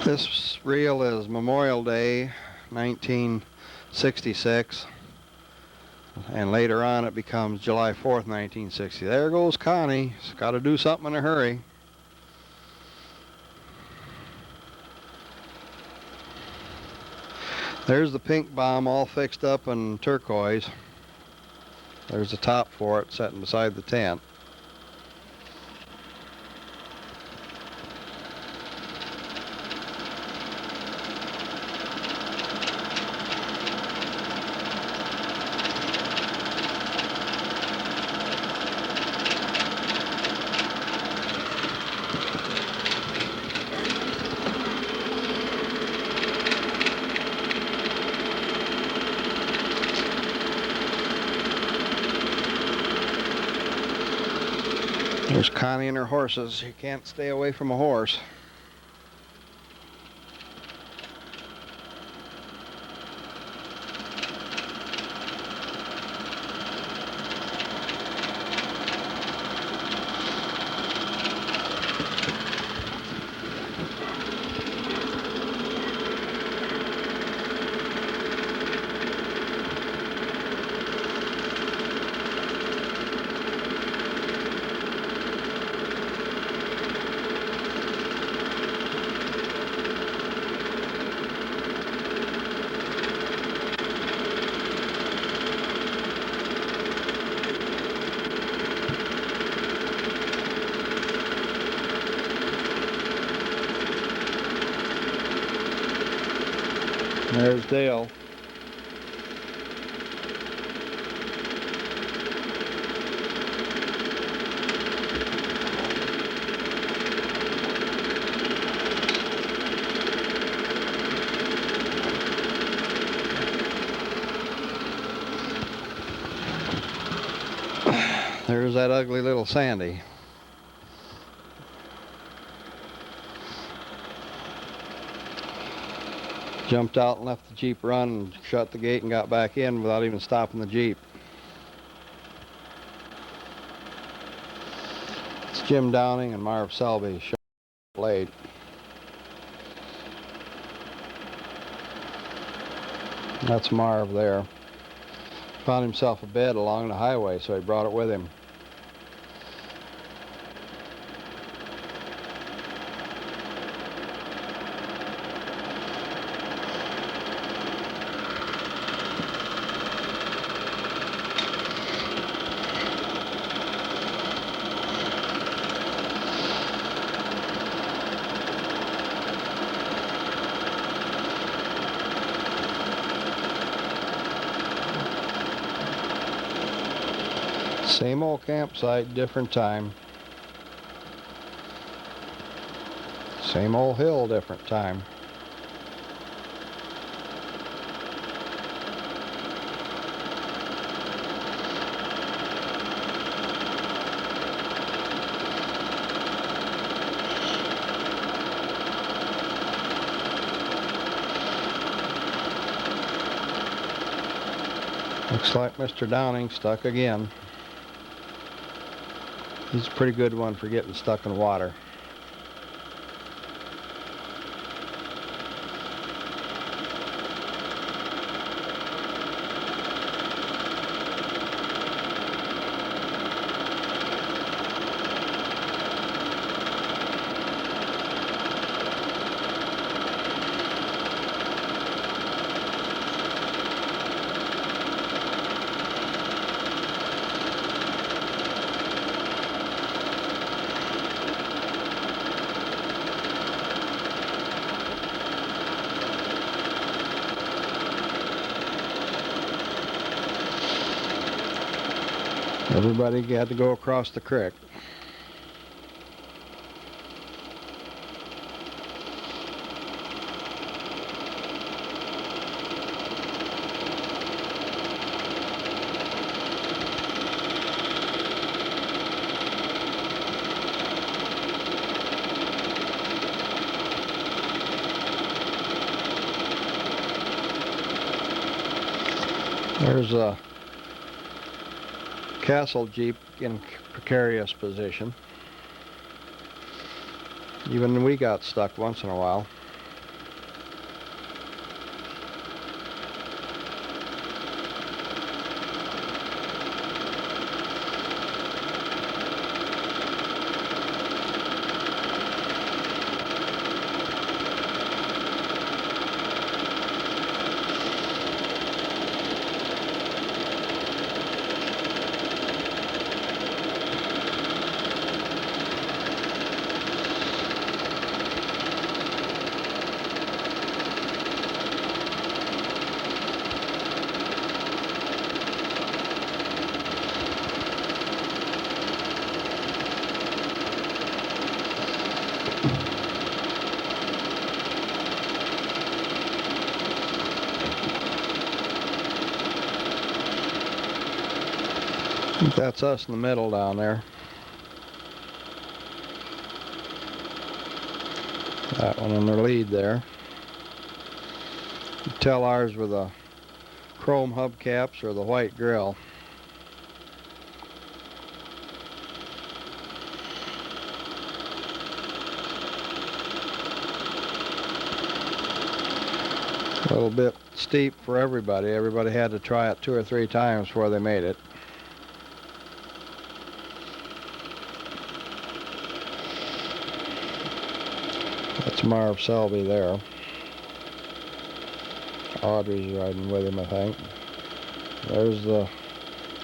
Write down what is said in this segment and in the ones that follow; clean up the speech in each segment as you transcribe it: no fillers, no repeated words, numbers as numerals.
This reel is Memorial Day, 1966, and later on it becomes July 4th, 1960. There goes Connie. She's got to do something in a hurry. There's the pink bomb all fixed up in turquoise. There's the top for it sitting beside the tent. There's Connie and her horses. You can't stay away from a horse. There's Dale. There's that ugly little Sandy. Jumped out and left the Jeep run and shut the gate and got back in without even stopping the Jeep. It's Jim Downing and Marv Selby shot late. That's Marv there. Found himself a bed along the highway, so he brought it with him. Same old campsite, different time. Same old hill, different time. Looks like Mr. Downing stuck again. He's a pretty good one for getting stuck in water. Everybody had to go across the creek. There's a Castle Jeep in precarious position. Even we got stuck once in a while. That's us in the middle down there. That one in the lead there. You tell ours with the chrome hubcaps or the white grill. A little bit steep for everybody. Everybody had to try it 2 or 3 times before they made it. That's Marv Selby there. Audrey's riding with him, I think. There's the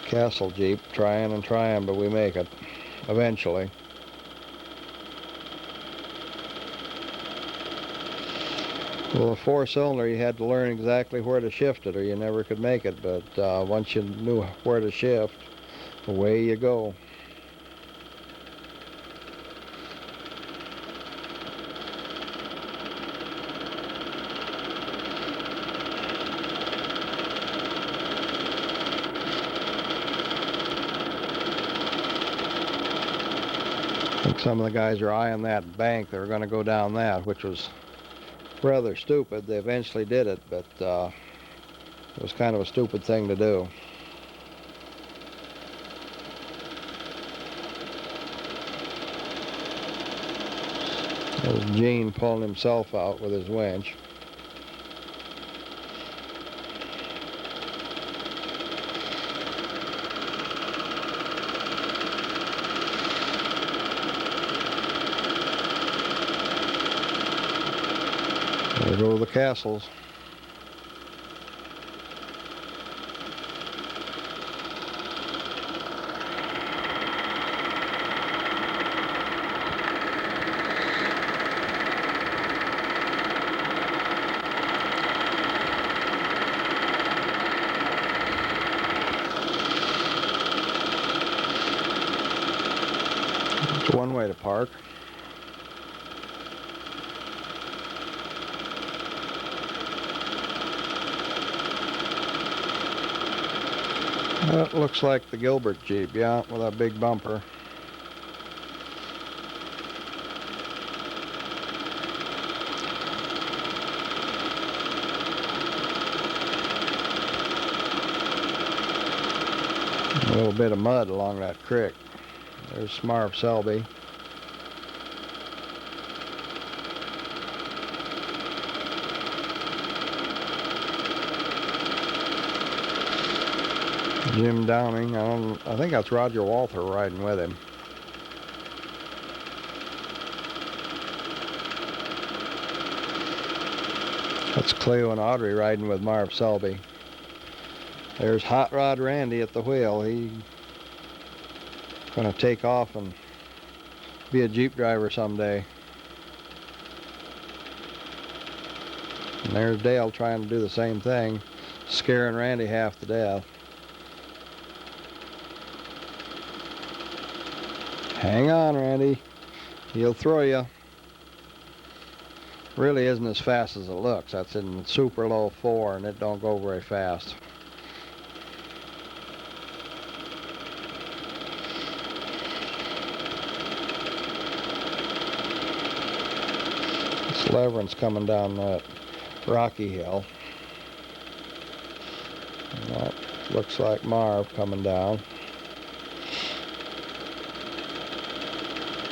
Castle Jeep, trying and trying, but we make it eventually. Well, a 4-cylinder, you had to learn exactly where to shift it or you never could make it, but once you knew where to shift, away you go. I think some of the guys are eyeing that bank. They were going to go down that, which was rather stupid. They eventually did it, but it was kind of a stupid thing to do. There's Gene pulling himself out with his winch. There go the Castles. It's one way to park. That looks like the Gilbert Jeep, yeah, with a big bumper. A little bit of mud along that creek. There's Marv Selby. Jim Downing, I think that's Roger Walther riding with him. That's Cleo and Audrey riding with Marv Selby. There's Hot Rod Randy at the wheel. He's going to take off and be a Jeep driver someday. And there's Dale trying to do the same thing, scaring Randy half to death. Hang on, Randy. He'll throw you. Really isn't as fast as it looks. That's in super low 4 and it don't go very fast. This Leveren's coming down that rocky hill. And that looks like Marv coming down.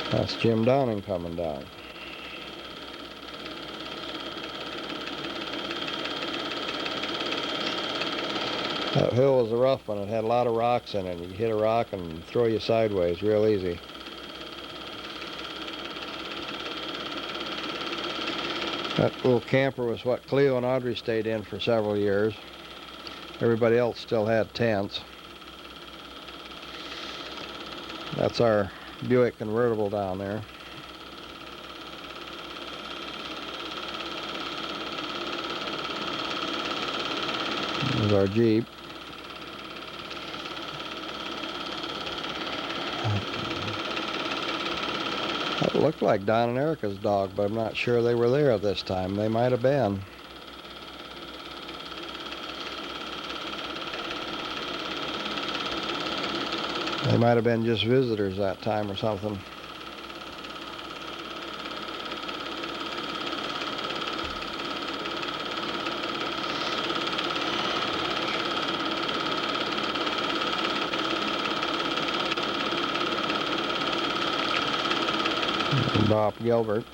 That's Jim Downing coming down. That hill was a rough one. It had a lot of rocks in it. You hit a rock and throw you sideways real easy. That little camper was what Cleo and Audrey stayed in for several years. Everybody else still had tents. That's our Buick convertible down there. There's our Jeep. That looked like Don and Erica's dog, but I'm not sure they were there at this time. They might have been. They might have been just visitors that time or something. Bob Gilbert.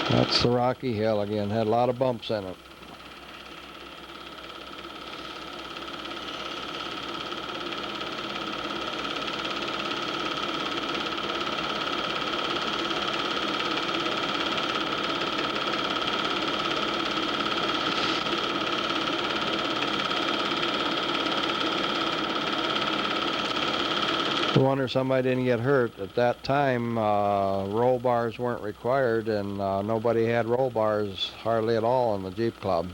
That's the rocky hill again. Had a lot of bumps in it. I wonder somebody didn't get hurt. At that time, roll bars weren't required, and nobody had roll bars hardly at all in the Jeep Club.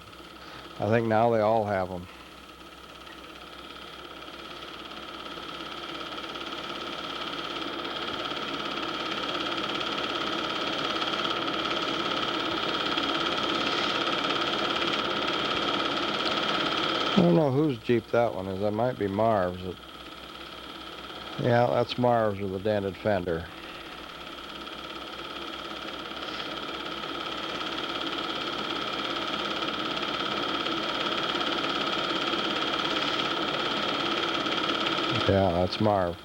I think now they all have them. I don't know whose Jeep that one is. That might be Marv's. Yeah, that's Marv's with a dented fender. Yeah, that's Marv.